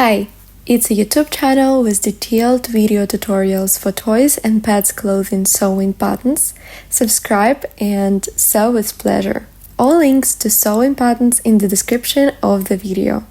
Hi, it's a YouTube channel with detailed video tutorials for toys and pets clothing sewing patterns. Subscribe and sew with pleasure. All links to sewing patterns in the description of the video.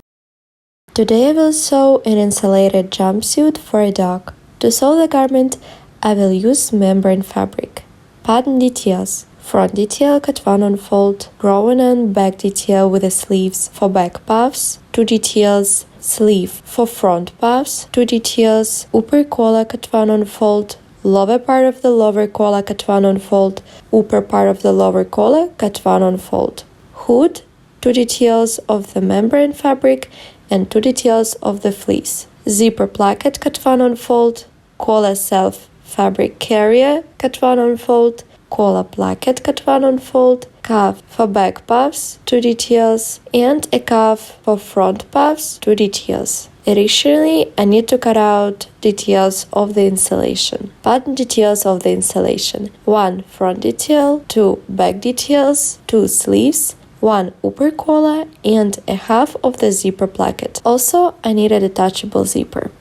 Today I will sew an insulated jumpsuit for a dog. To sew the garment, I will use membrane fabric. Pattern details: front detail cut 1 on fold, growing on back detail with the sleeves for back puffs, 2 details, sleeve for front puffs, 2 details, upper collar cut 1 on fold, lower part of the lower collar cut 1 on fold, upper part of the lower collar cut 1 on fold, hood, 2 details of the membrane fabric and 2 details of the fleece, zipper placket cut 1 on fold, collar self fabric carrier cut 1 on fold, collar placket cut 1 on fold, cuff for back puffs 2 details, and a cuff for front puffs 2 details. Additionally, I need to cut out details of the installation. Pattern details of the installation: 1 front detail, 2 back details, 2 sleeves, 1 upper collar, and a half of the zipper placket. Also, I need a detachable zipper.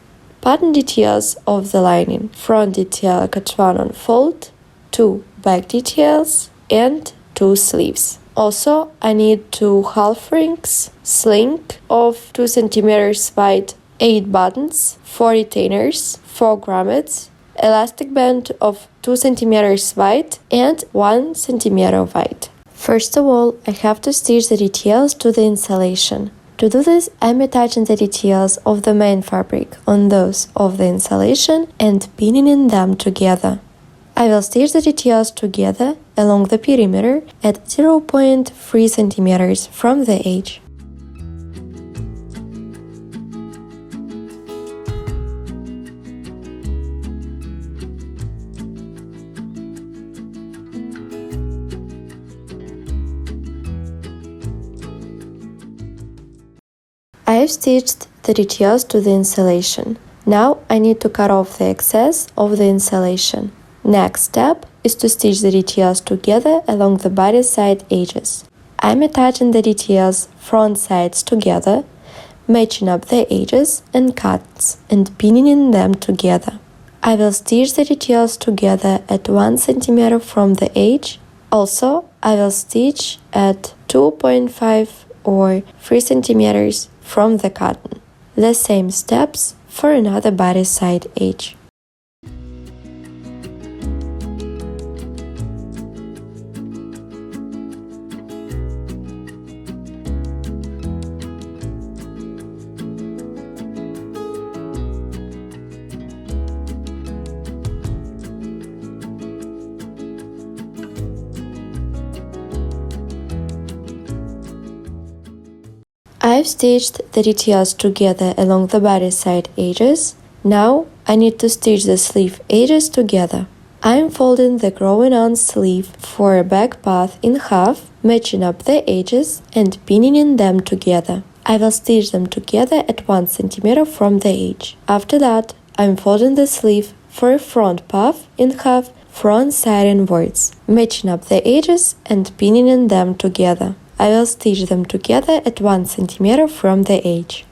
Pattern details of the lining: front detail cut 1 on fold, 2 back details, and 2 sleeves. Also, I need 2 half rings, sling of 2 cm wide, 8 buttons, 4 retainers, 4 grommets, elastic band of 2 cm wide and 1 cm wide. First of all, I have to stitch the details to the installation. To do this, I'm attaching the details of the main fabric on those of the installation and pinning them together. I will stitch the details together along the perimeter at 0.3 cm from the edge. I have stitched the details to the installation. Now I need to cut off the excess of the installation. Next step is to stitch the details together along the body side edges. I'm attaching the details front sides together, matching up the edges and cuts and pinning them together. I will stitch the details together at 1 cm from the edge. Also, I will stitch at 2.5 or 3 cm from the cotton. The same steps for another body side edge. I've stitched the details together along the body side edges. Now I need to stitch the sleeve edges together. I'm folding the growing on sleeve for a back path in half, matching up the edges and pinning them together. I will stitch them together at 1 cm from the edge. After that, I'm folding the sleeve for a front puff in half, front side inwards, matching up the edges and pinning them together. I will stitch them together at 1 cm from the edge.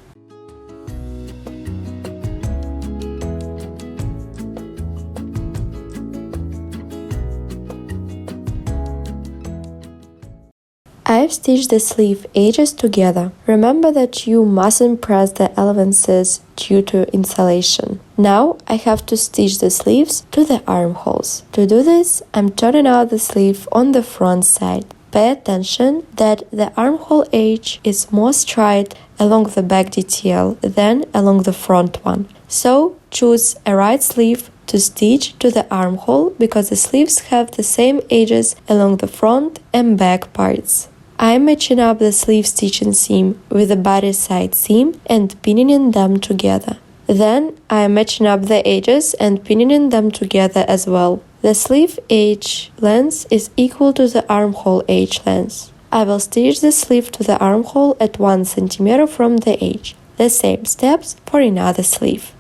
I've stitched the sleeve edges together. Remember that you mustn't press the allowances due to installation. Now I have to stitch the sleeves to the armholes. To do this, I'm turning out the sleeve on the front side. Pay attention that the armhole edge is more straight along the back detail than along the front one. So choose a right sleeve to stitch to the armhole because the sleeves have the same edges along the front and back parts. I'm matching up the sleeve stitching seam with the body side seam and pinning them together. Then I'm matching up the edges and pinning them together as well. The sleeve edge length is equal to the armhole edge length. I will stitch the sleeve to the armhole at 1 cm from the edge. The same steps for another sleeve.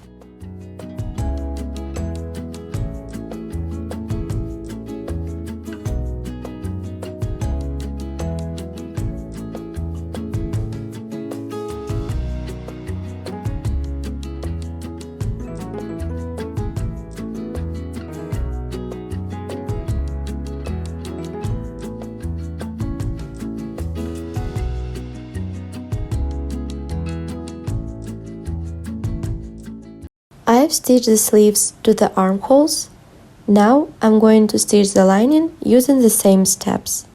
I've stitched the sleeves to the armholes. Now I'm going to stitch the lining using the same steps.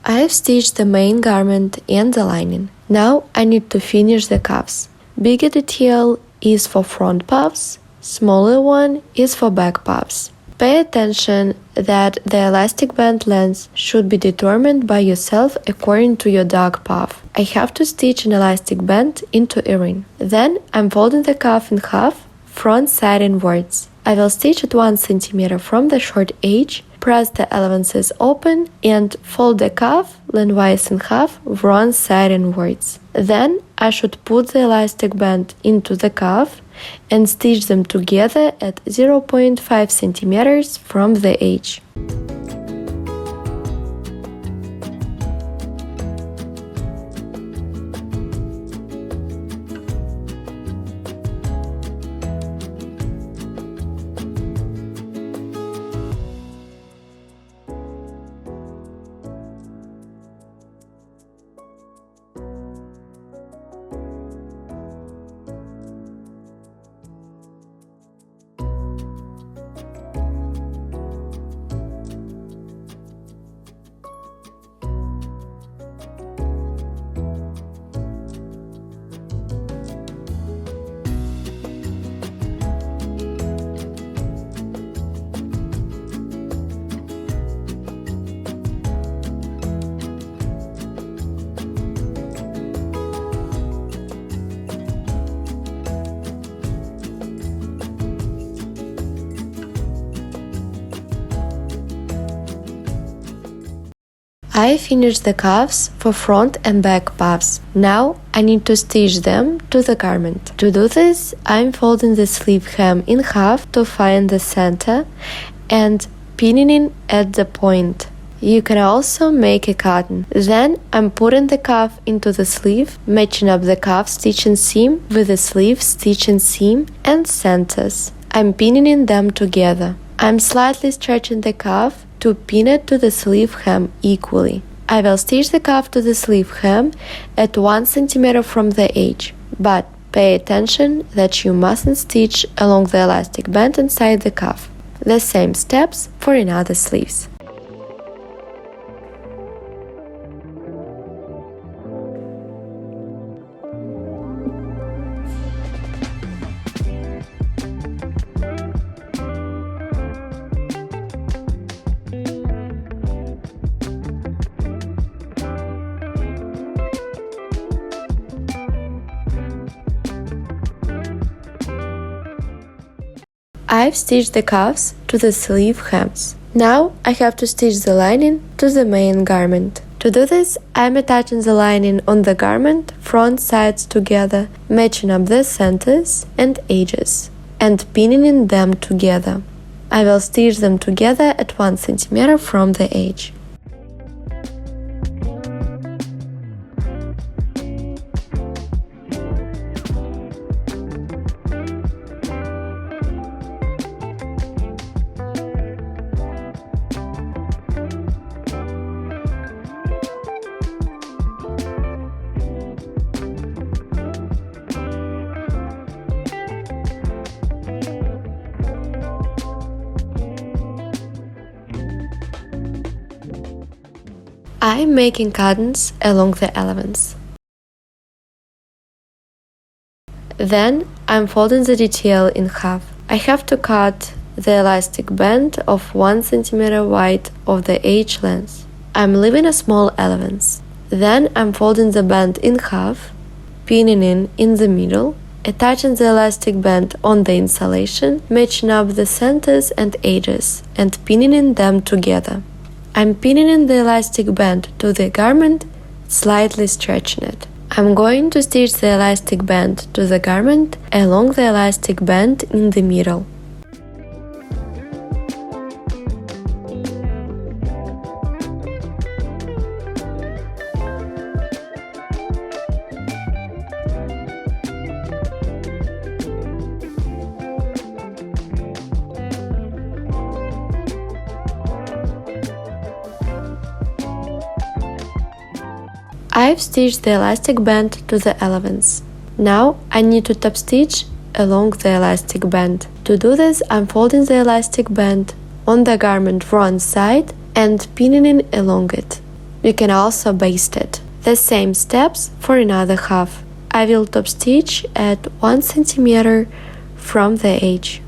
I have stitched the main garment and the lining. Now I need to finish the cuffs. Bigger detail is for front puffs, smaller one is for back puffs. Pay attention that the elastic band length should be determined by yourself according to your dog puff. I have to stitch an elastic band into a ring. Then I'm folding the cuff in half, front side inwards. I will stitch at 1 cm from the short edge, press the allowances open and fold the cuff lengthwise in half, wrong side inwards. Then I should put the elastic band into the cuff and stitch them together at 0.5 cm from the edge. I finished the cuffs for front and back puffs. Now I need to stitch them to the garment. To do this, I'm folding the sleeve hem in half to find the center and pinning it at the point. You can also make a cutting. Then I'm putting the cuff into the sleeve, matching up the cuff stitching seam with the sleeve stitching seam and centers. I'm pinning them together. I'm slightly stretching the cuff to pin it to the sleeve hem equally. I will stitch the cuff to the sleeve hem at 1 cm from the edge, but pay attention that you mustn't stitch along the elastic band inside the cuff. The same steps for another sleeves. I've stitched the cuffs to the sleeve hems. Now I have to stitch the lining to the main garment. To do this, I'm attaching the lining on the garment, front sides together, matching up the centers and edges, and pinning them together. I will stitch them together at 1 cm from the edge. I'm making curtains along the elements. Then I'm folding the detail in half. I have to cut the elastic band of 1 cm wide of the edge length. I'm leaving a small allowance. Then I'm folding the band in half, pinning in the middle, attaching the elastic band on the insulation, matching up the centers and edges, and pinning them together. I'm pinning in the elastic band to the garment, slightly stretching it. I'm going to stitch the elastic band to the garment along the elastic band in the middle. I've stitched the elastic band to the elements. Now I need to top stitch along the elastic band. To do this, I'm folding the elastic band on the garment front side and pinning along it. You can also baste it. The same steps for another half. I will top stitch at 1 cm from the edge.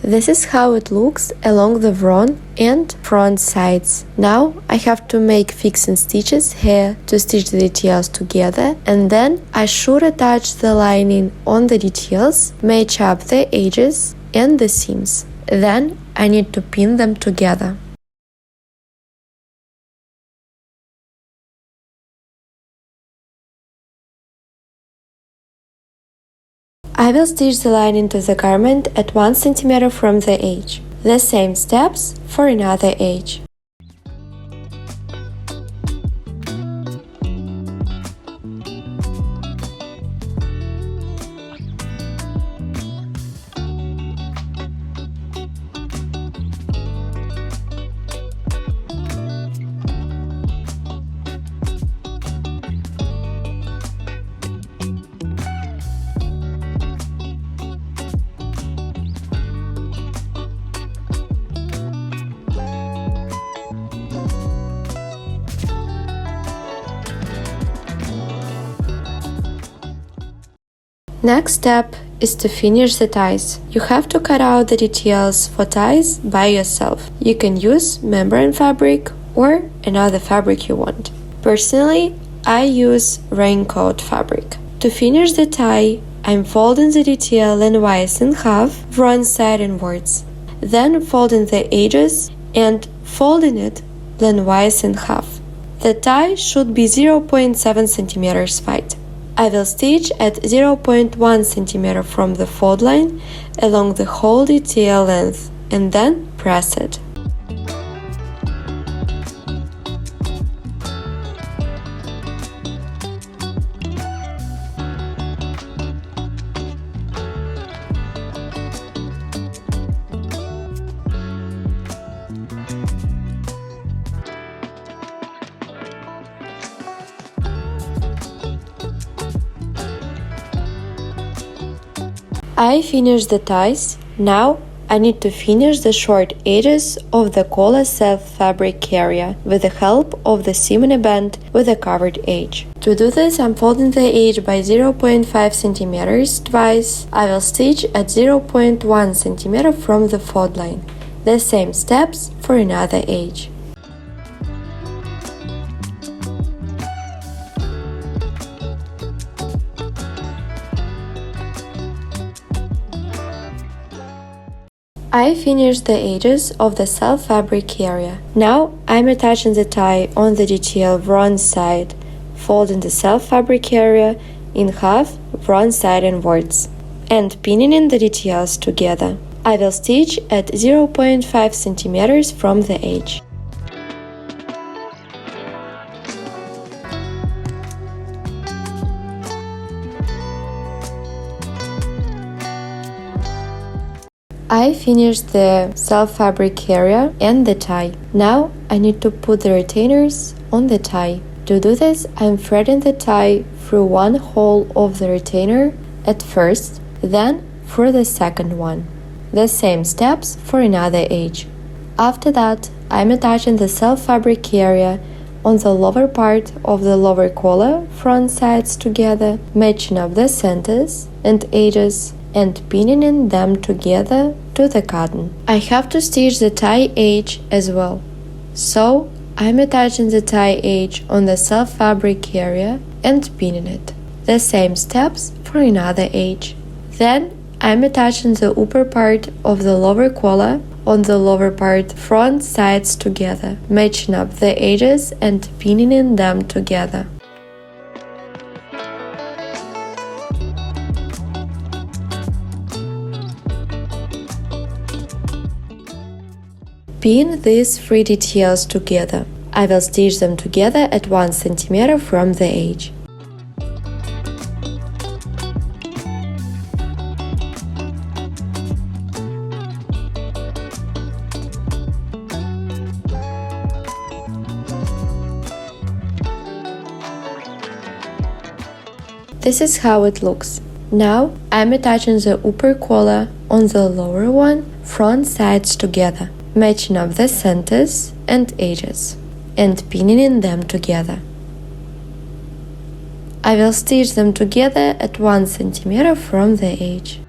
This is how it looks along the front and front sides. Now I have to make fixing stitches here to stitch the details together, and then I should attach the lining on the details, match up the edges and the seams. Then I need to pin them together. I will stitch the lining to the garment at 1 cm from the edge. The same steps for another edge. Next step is to finish the ties. You have to cut out the details for ties by yourself. You can use membrane fabric or another fabric you want. Personally, I use raincoat fabric. To finish the tie, I'm folding the detail lengthwise in half, front side inwards. Then folding the edges and folding it lengthwise in half. The tie should be 0.7 cm wide. I will stitch at 0.1 cm from the fold line along the whole detail length and then press it. I finished the ties. Now I need to finish the short edges of the collar self fabric area with the help of the seam in a band with a covered edge. To do this, I'm folding the edge by 0.5 cm twice. I will stitch at 0.1 cm from the fold line. The same steps for another edge. I finished the edges of the self fabric area. Now I'm attaching the tie on the detail front side, folding the self fabric area in half front side inwards, and pinning in the details together. I will stitch at 0.5 cm from the edge. I finished the self-fabric area and the tie. Now I need to put the retainers on the tie. To do this, I'm threading the tie through one hole of the retainer at first, then through the second one. The same steps for another edge. After that, I'm attaching the self-fabric area on the lower part of the lower collar, front sides together, matching up the centers and edges and pinning them together to the cotton. I have to stitch the tie edge as well. So I'm attaching the tie edge on the self-fabric area and pinning it. The same steps for another edge. Then I'm attaching the upper part of the lower collar on the lower part front sides together, matching up the edges and pinning them together. Pin these three details together. I will stitch them together at 1 cm from the edge. This is how it looks. Now I'm attaching the upper collar on the lower one, front sides together, matching up the centers and edges, and pinning them together. I will stitch them together at 1 cm from the edge.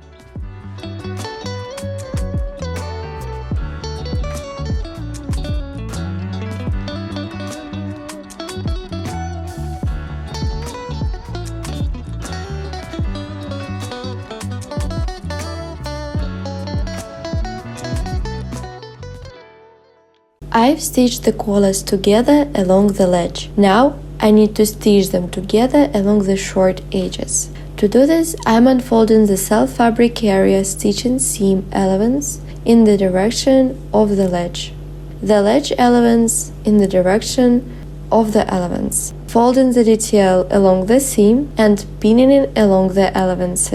I've stitched the collars together along the ledge. Now I need to stitch them together along the short edges. To do this, I'm unfolding the self-fabric area, stitching seam elements in the direction of the ledge elements in the direction of the elements, folding the detail along the seam and pinning it along the elements.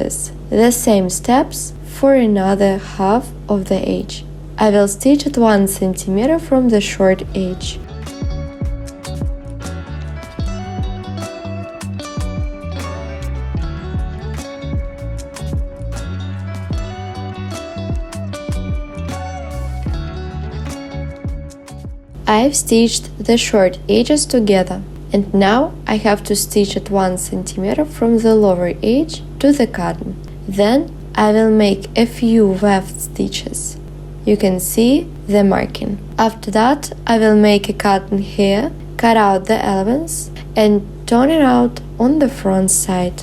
The same steps for another half of the edge. I will stitch at 1 cm from the short edge. I've stitched the short edges together, and now I have to stitch at 1 cm from the lower edge to the cotton. Then I will make a few weft stitches. You can see the marking. After that, I will make a cotton hair, cut out the elements, and turn it out on the front side.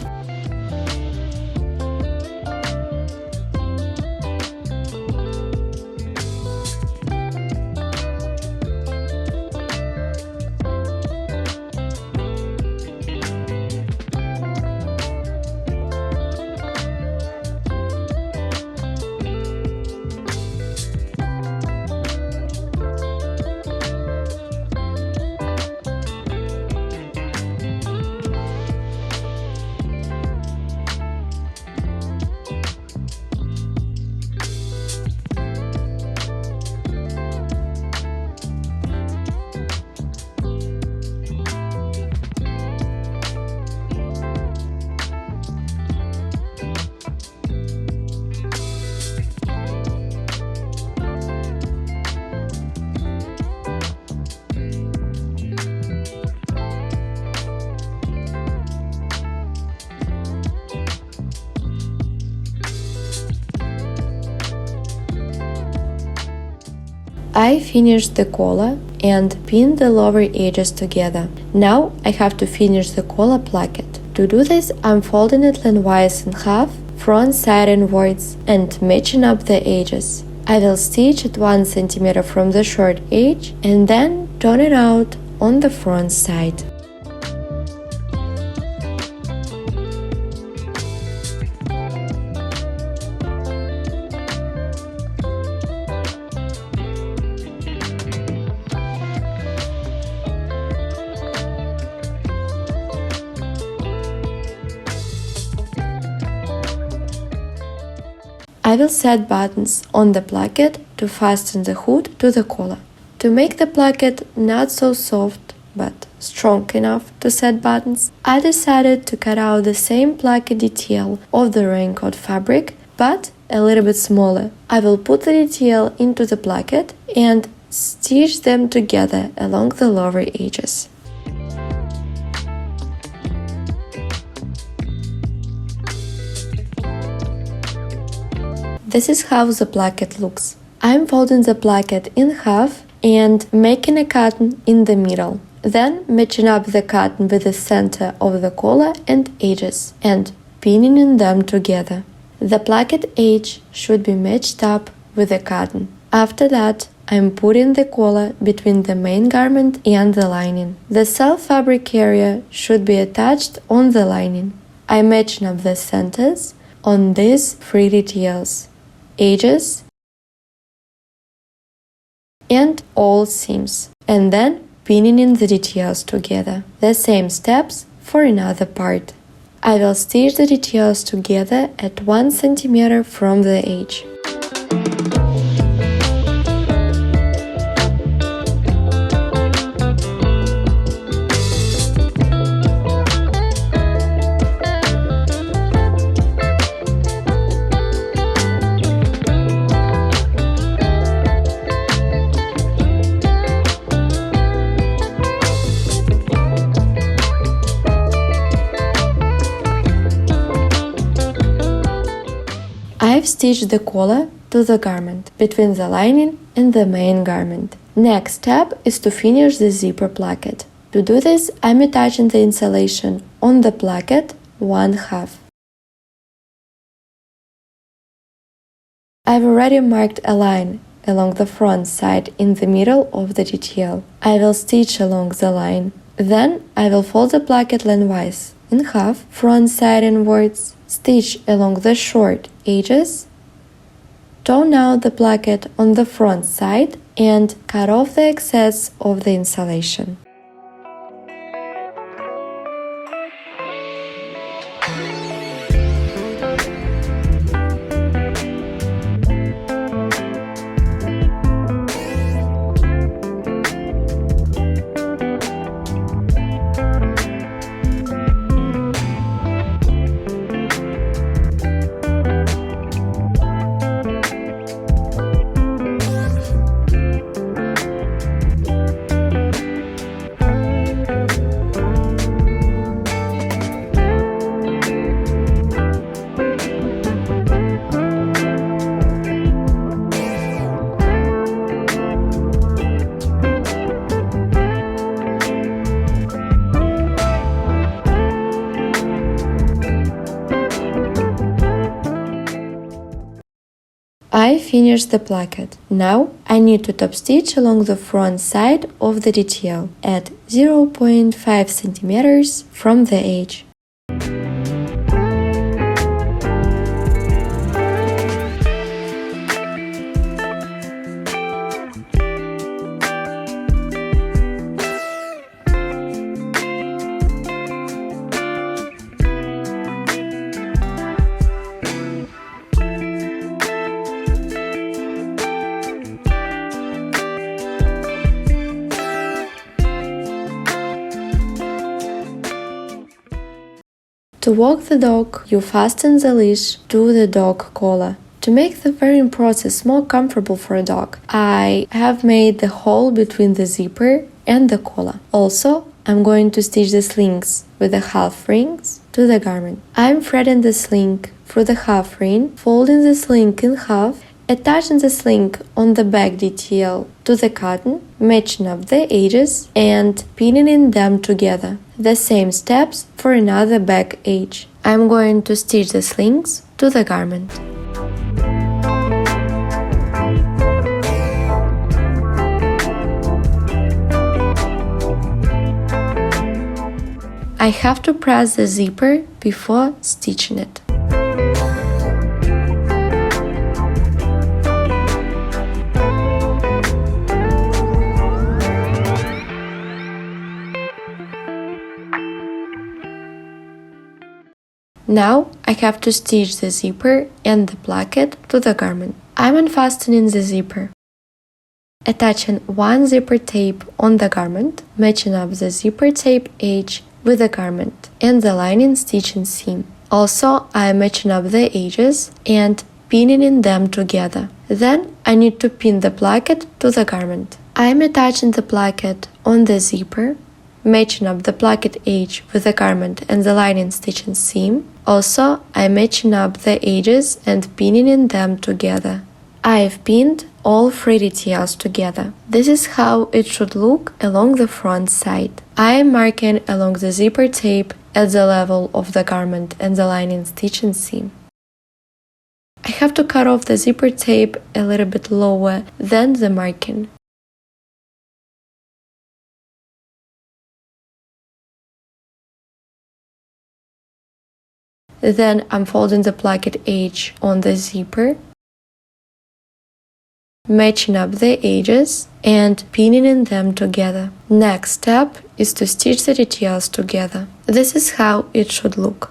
I finished the collar and pinned the lower edges together. Now I have to finish the collar placket. To do this, I'm folding it lengthwise in half, front side inwards, and matching up the edges. I will stitch at 1 cm from the short edge and then turn it out on the front side. I will set buttons on the placket to fasten the hood to the collar. To make the placket not so soft but strong enough to set buttons, I decided to cut out the same placket detail of the raincoat fabric, but a little bit smaller. I will put the detail into the placket and stitch them together along the lower edges. This is how the placket looks. I'm folding the placket in half and making a cotton in the middle. Then matching up the cotton with the center of the collar and edges and pinning them together. The placket edge should be matched up with the cotton. After that, I'm putting the collar between the main garment and the lining. The self fabric carrier should be attached on the lining. I'm matching up the centers on these three details: edges and all seams, and then pinning in the details together. The same steps for another part. I will stitch the details together at 1 cm from the edge. I've stitched the collar to the garment, between the lining and the main garment. Next step is to finish the zipper placket. To do this, I'm attaching the insulation on the placket 1/2. I've already marked a line along the front side in the middle of the detail. I will stitch along the line. Then I will fold the placket lengthwise in half, front side inwards, stitch along the short edges, turn out the placket on the front side and cut off the excess of the insulation. I finished the placket. Now I need to top stitch along the front side of the detail at 0.5 cm from the edge. To walk the dog, you fasten the leash to the dog collar. To make the wearing process more comfortable for a dog, I have made the hole between the zipper and the collar. Also, I'm going to stitch the slings with the half rings to the garment. I'm threading the sling through the half ring, folding the sling in half, attaching the sling on the back detail to the cotton, matching up the edges and pinning them together. The same steps for another back edge. I'm going to stitch the slings to the garment. I have to press the zipper before stitching it. Now I have to stitch the zipper and the placket to the garment. I'm unfastening the zipper, attaching one zipper tape on the garment, matching up the zipper tape edge with the garment and the lining stitching seam. Also, I'm matching up the edges and pinning them together. Then I need to pin the placket to the garment. I'm attaching the placket on the zipper, matching up the placket edge with the garment and the lining stitching seam. Also, I'm matching up the edges and pinning them together. I've pinned all 3 details together. This is how it should look along the front side. I am marking along the zipper tape at the level of the garment and the lining stitching seam. I have to cut off the zipper tape a little bit lower than the marking. Then I'm folding the placket edge on the zipper, matching up the edges and pinning them together. Next step is to stitch the details together. This is how it should look.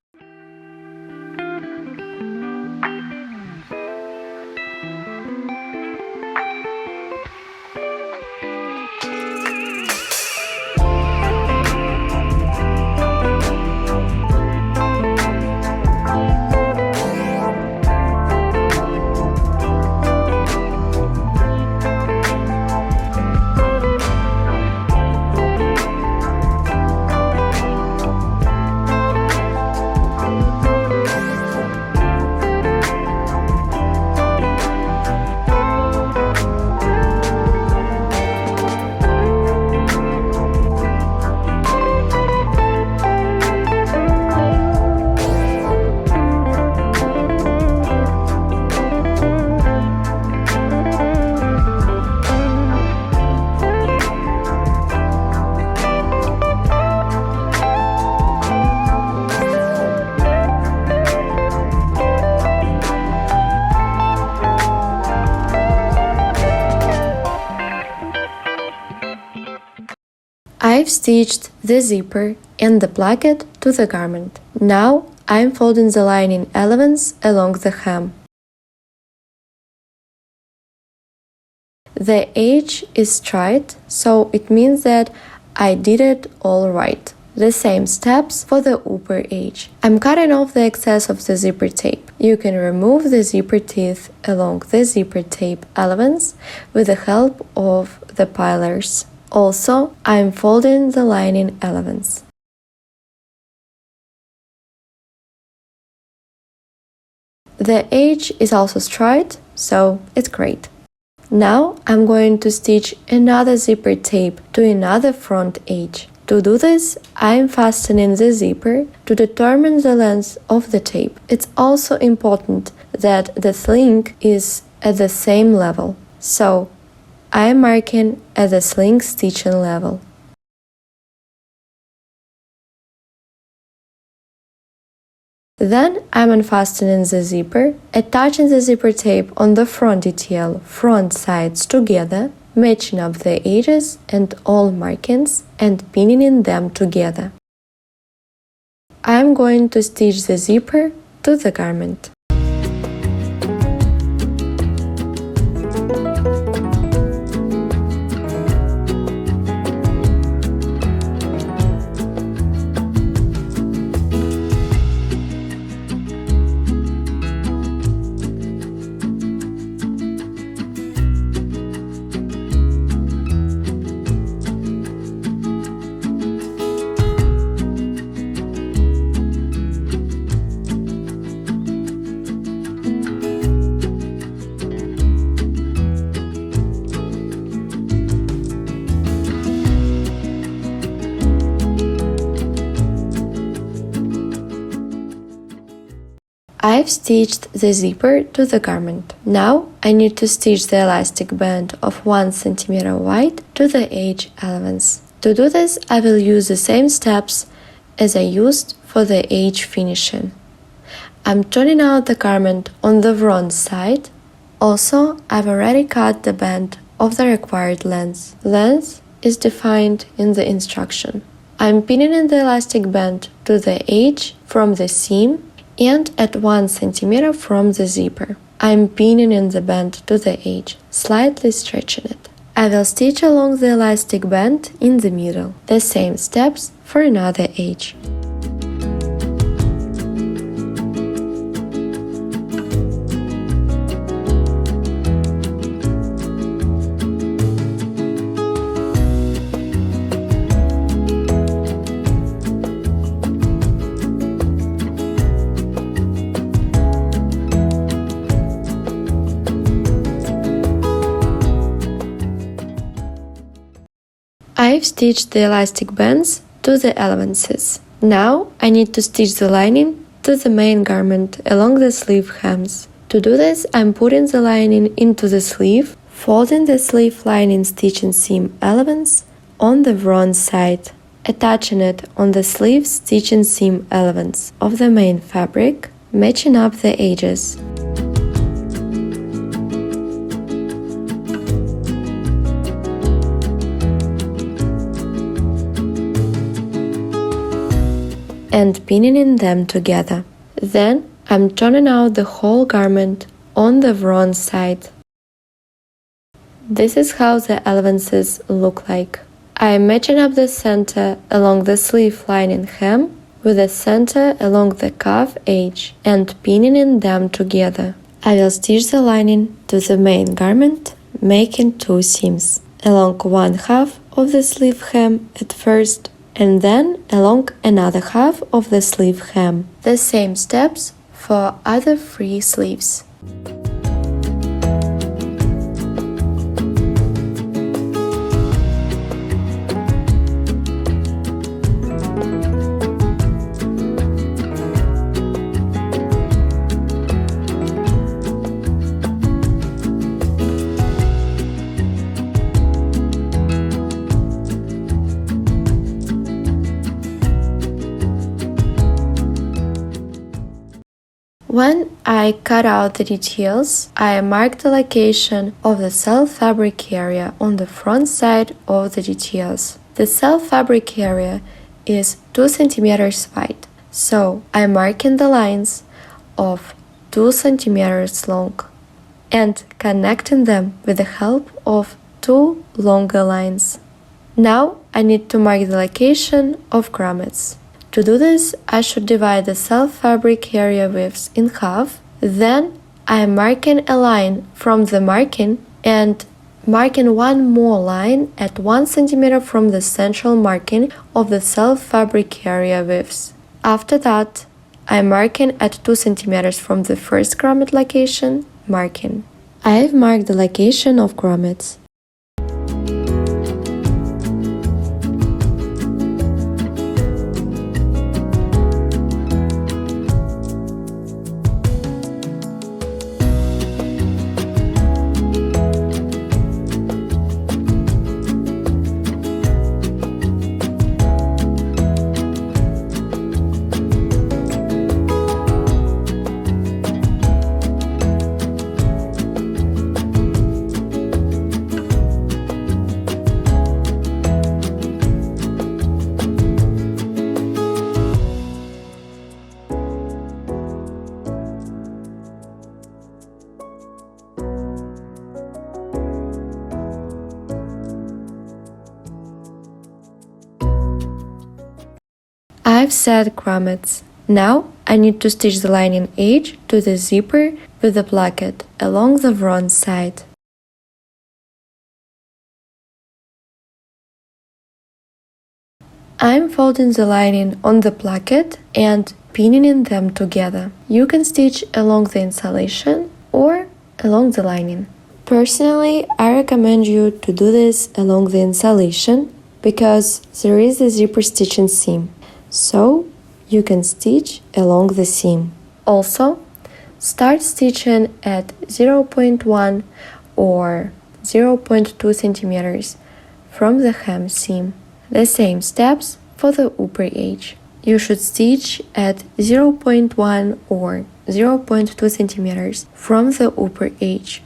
I've stitched the zipper and the placket to the garment. Now I'm folding the lining elements along the hem. The edge is straight, so it means that I did it all right. The same steps for the upper edge. I'm cutting off the excess of the zipper tape. You can remove the zipper teeth along the zipper tape elements with the help of the pilers. Also, I'm folding the lining elements. The edge is also straight, so it's great. Now I'm going to stitch another zipper tape to another front edge. To do this, I'm fastening the zipper to determine the length of the tape. It's also important that the sling is at the same level, so I am marking at the sling stitching level. Then I'm unfastening the zipper, attaching the zipper tape on the front detail front sides together, matching up the edges and all markings and pinning them together. I'm going to stitch the zipper to the garment. I've stitched the zipper to the garment. Now I need to stitch the elastic band of 1 cm wide to the edge elements. To do this, I will use the same steps as I used for the edge finishing. I'm turning out the garment on the front side. Also, I've already cut the band of the required length. Length is defined in the instruction. I'm pinning in the elastic band to the edge from the seam and at 1 cm from the zipper. I'm pinning in the band to the edge, slightly stretching it. I will stitch along the elastic band in the middle. The same steps for another edge. I've stitched the elastic bands to the allowances. Now I need to stitch the lining to the main garment along the sleeve hems. To do this, I'm putting the lining into the sleeve, folding the sleeve lining stitching seam allowance on the wrong side, attaching it on the sleeve stitching seam allowance of the main fabric, matching up the edges. And pinning them together. Then I'm turning out the whole garment on the wrong side. This is how the allowances look like. I am matching up the center along the sleeve lining hem with the center along the cuff edge and pinning them together. I will stitch the lining to the main garment, making 2 seams along one half of the sleeve hem at first, and then along another half of the sleeve hem. The same steps for other 3 sleeves. When I cut out the details, I marked the location of the self fabric area on the front side of the details. The self fabric area is 2 cm wide, so I'm marking the lines of 2 cm long and connecting them with the help of 2 longer lines. Now I need to mark the location of grommets. To do this, I should divide the self fabric area widths in half. Then I am marking a line from the marking and marking one more line at 1 cm from the central marking of the self fabric area widths. After that, I am marking at 2 cm from the first grommet location, marking. I have marked the location of grommets. I've set grommets. Now I need to stitch the lining edge to the zipper with the placket along the wrong side. I'm folding the lining on the placket and pinning them together. You can stitch along the insulation or along the lining. Personally, I recommend you to do this along the insulation because there is a zipper stitching seam, so you can stitch along the seam. Also, start stitching at 0.1 or 0.2 centimeters from the hem seam. The same steps for the upper edge. You should stitch at 0.1 or 0.2 centimeters from the upper edge.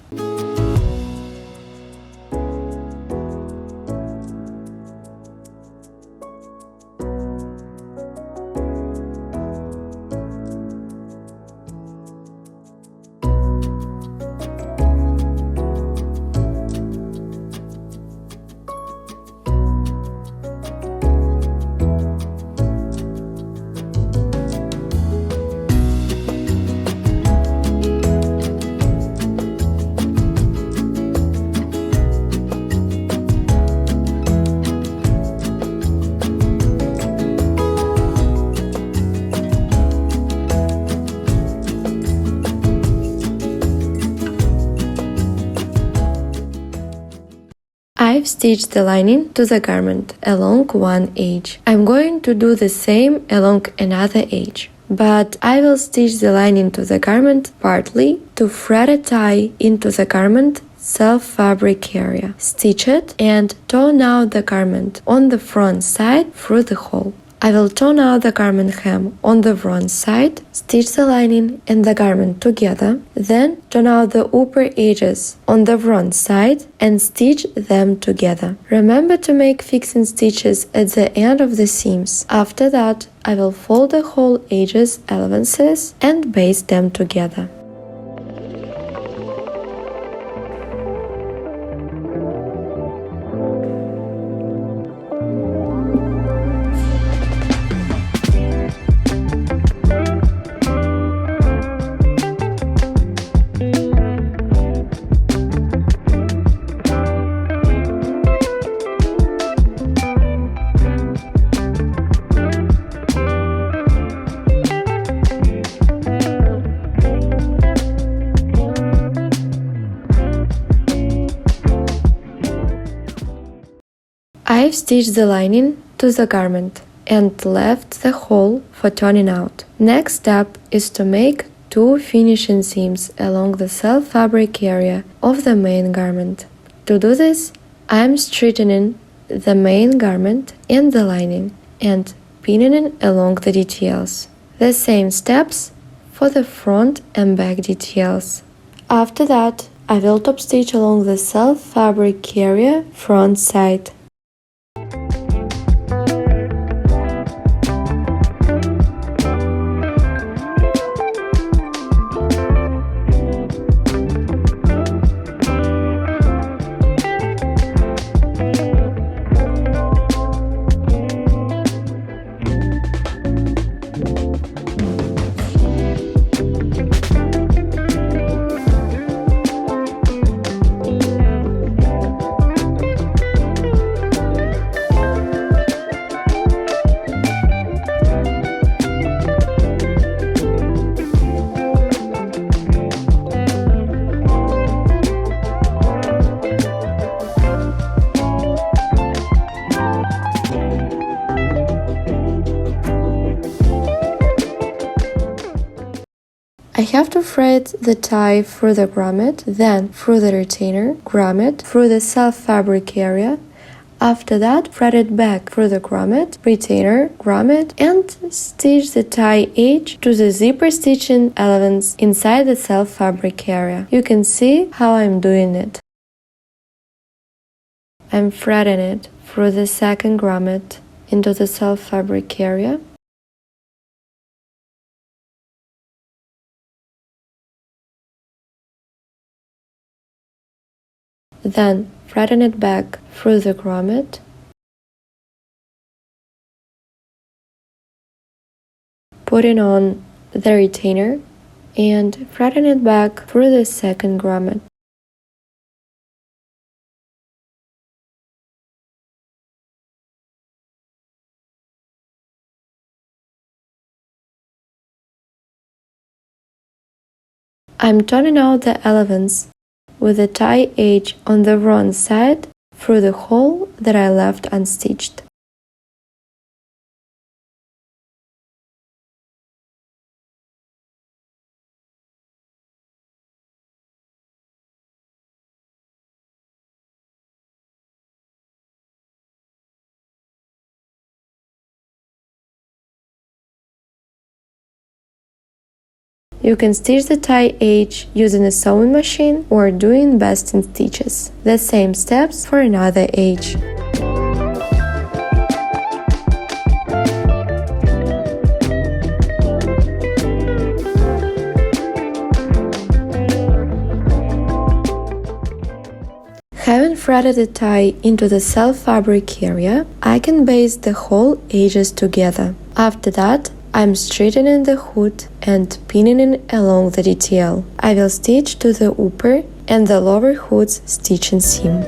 I've stitched the lining to the garment along one edge. I'm going to do the same along another edge, but I will stitch the lining to the garment partly to thread a tie into the garment self fabric area. Stitch it and turn out the garment on the front side through the hole. I will turn out the garment hem on the front side, stitch the lining and the garment together, then turn out the upper edges on the front side and stitch them together. Remember to make fixing stitches at the end of the seams. After that, I will fold the whole edges allowances and baste them together. I've stitched the lining to the garment and left the hole for turning out. Next step is to make 2 finishing seams along the self fabric area of the main garment. To do this, I'm straightening the main garment and the lining and pinning it along the details. The same steps for the front and back details. After that, I will top stitch along the self fabric area front side. I have to thread the tie through the grommet, then through the retainer, grommet, through the self fabric area. After that, thread it back through the grommet, retainer, grommet, and stitch the tie edge to the zipper stitching allowance inside the self fabric area. You can see how I'm doing it. I'm threading it through the second grommet into the self fabric area. Then threading it back through the grommet, putting on the retainer and threading it back through the second grommet. I'm turning out the allowance with the tie edge on the wrong side through the hole that I left unstitched. You can stitch the tie edge using a sewing machine or doing basting stitches. The same steps for another edge. Having threaded the tie into the self fabric area, I can baste the whole edges together. After that, I'm straightening the hood and pinning it along the detail. I will stitch to the upper and the lower hood's stitching seam.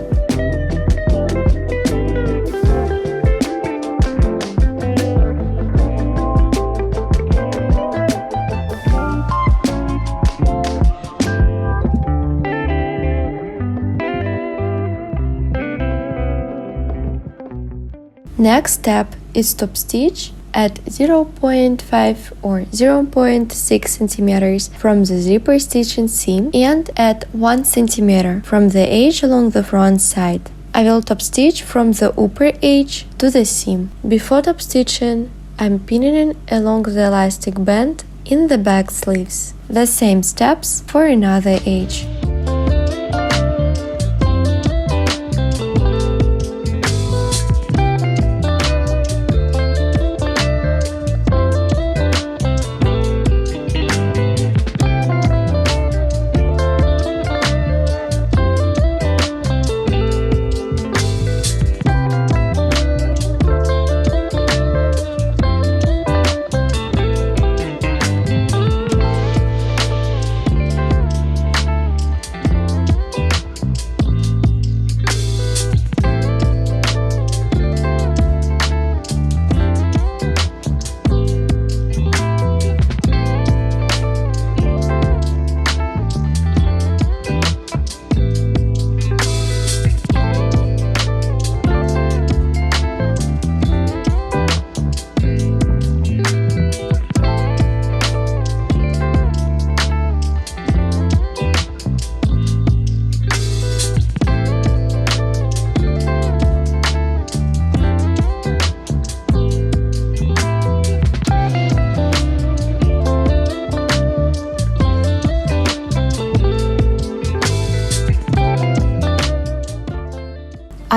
Next step is top stitch at 0.5 or 0.6 centimeters from the zipper stitching seam and at 1 centimeter from the edge along the front side. I will top stitch from the upper edge to the seam. Before top stitching, I'm pinning along the elastic band in the back sleeves. The same steps for another edge.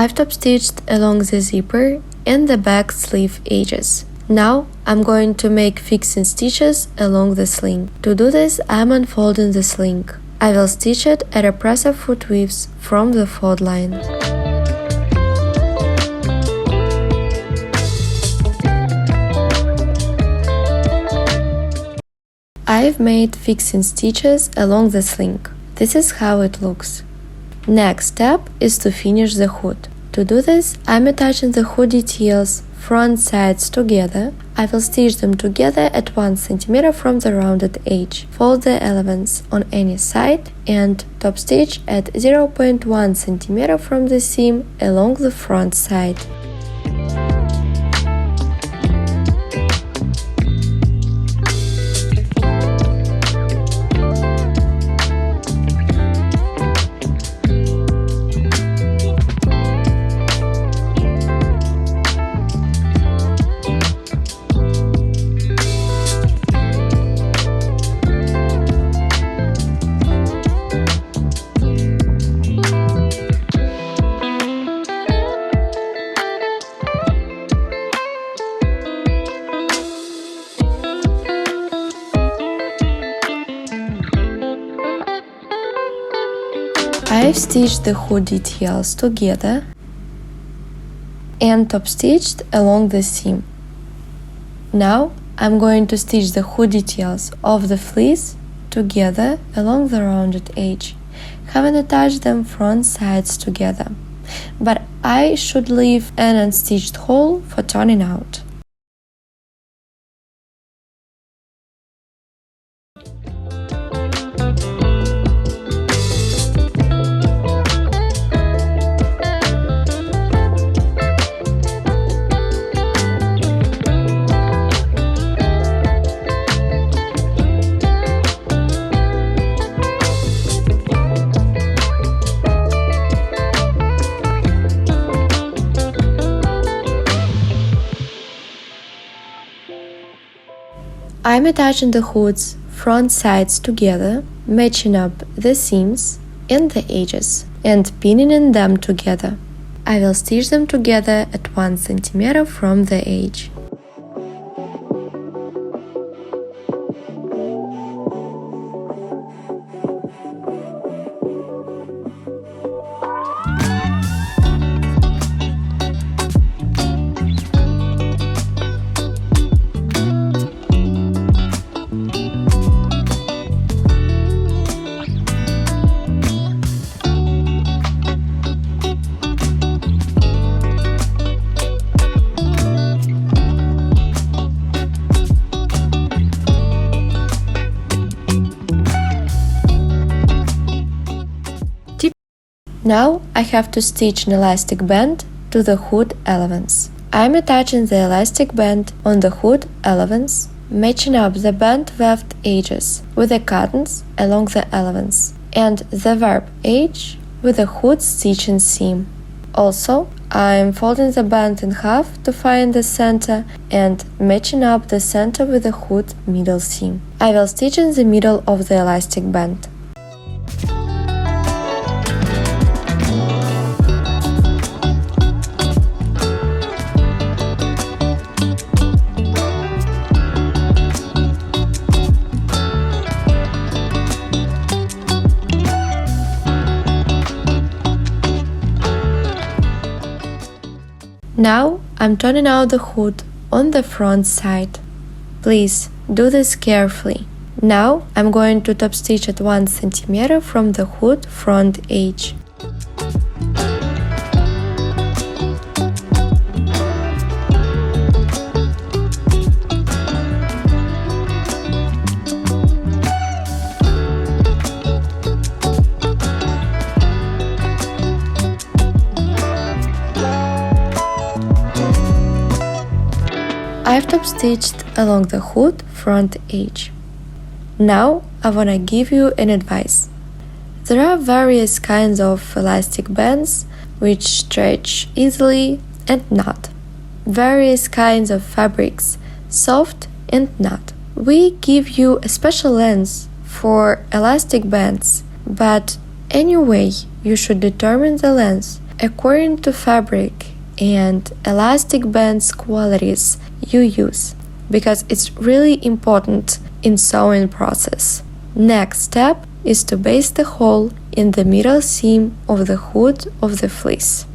I've top stitched along the zipper and the back sleeve edges. Now I'm going to make fixing stitches along the sling. To do this, I'm unfolding the sling. I will stitch it at a presser foot width from the fold line. I've made fixing stitches along the sling. This is how it looks. Next step is to finish the hood. To do this, I'm attaching the hood details front sides together. I will stitch them together at 1 cm from the rounded edge. Fold the elements on any side and top stitch at 0.1 cm from the seam along the front side. I've stitched the hood details together and top stitched along the seam. Now I'm going to stitch the hood details of the fleece together along the rounded edge, having attached them front sides together, but I should leave an unstitched hole for turning out. I'm attaching the hood's front sides together, matching up the seams and the edges, and pinning them together. I will stitch them together at 1 cm from the edge. Now I have to stitch an elastic band to the hood elements. I'm attaching the elastic band on the hood elements, matching up the band weft edges with the cuttings along the elements, and the warp edge with the hood stitching seam. Also, I'm folding the band in half to find the center and matching up the center with the hood middle seam. I will stitch in the middle of the elastic band. Now I'm turning out the hood on the front side. Please do this carefully. Now I'm going to top stitch at 1 cm from the hood front edge. I've top stitched along the hood front edge. Now I wanna give you an advice. There are various kinds of elastic bands which stretch easily and not. Various kinds of fabrics, soft and not. We give you a special length for elastic bands, but anyway you should determine the length according to fabric and elastic band's qualities you use, because it's really important in sewing process. Next step is to baste the hole in the middle seam of the hood of the fleece.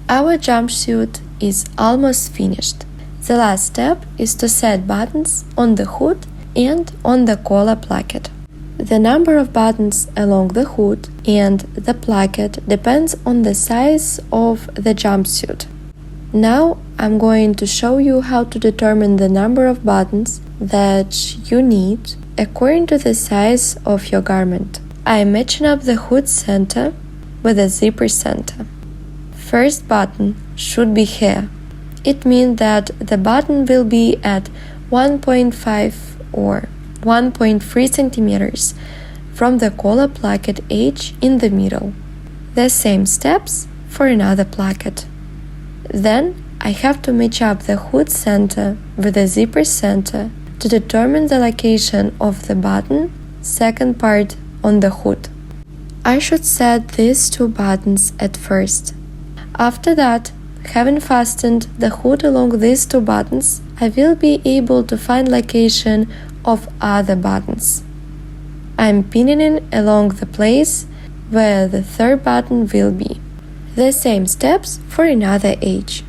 Our jumpsuit is almost finished. The last step is to set buttons on the hood and on the collar placket. The number of buttons along the hood and the placket depends on the size of the jumpsuit. Now I'm going to show you how to determine the number of buttons that you need according to the size of your garment. I'm matching up the hood center with the zipper center. First button should be here. It means that the button will be at 1.5 or 1.3 centimeters from the collar placket edge in the middle. The same steps for another placket. Then I have to match up the hood center with the zipper center to determine the location of the button second part on the hood. I should set these two buttons at first. After that, having fastened the hood along these two buttons, I will be able to find location of other buttons. I'm pinning it along the place where the third button will be. The same steps for another edge.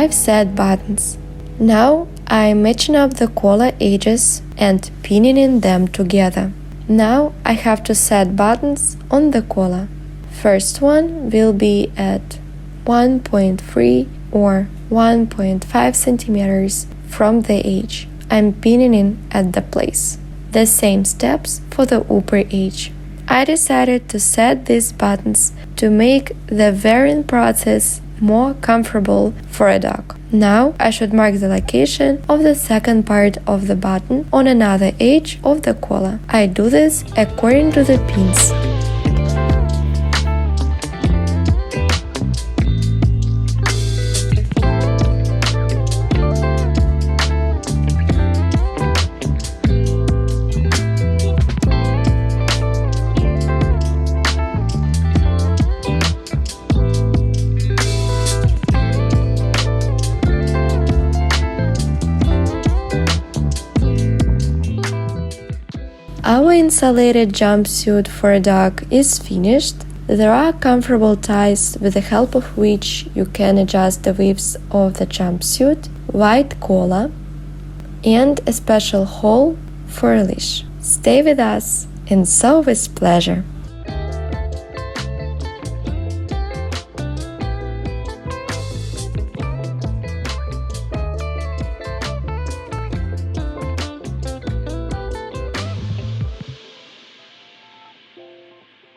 I've set buttons. Now I'm matching up the collar edges and pinning them together. Now I have to set buttons on the collar. First one will be at 1.3 or 1.5 centimeters from the edge. I'm pinning at the place. The same steps for the upper edge. I decided to set these buttons to make the wearing process more comfortable for a dog. Now I should mark the location of the second part of the button on another edge of the collar. I do this according to the pins. Our insulated jumpsuit for a dog is finished. There are comfortable ties with the help of which you can adjust the width of the jumpsuit, white collar, and a special hole for a leash. Stay with us and sew with pleasure.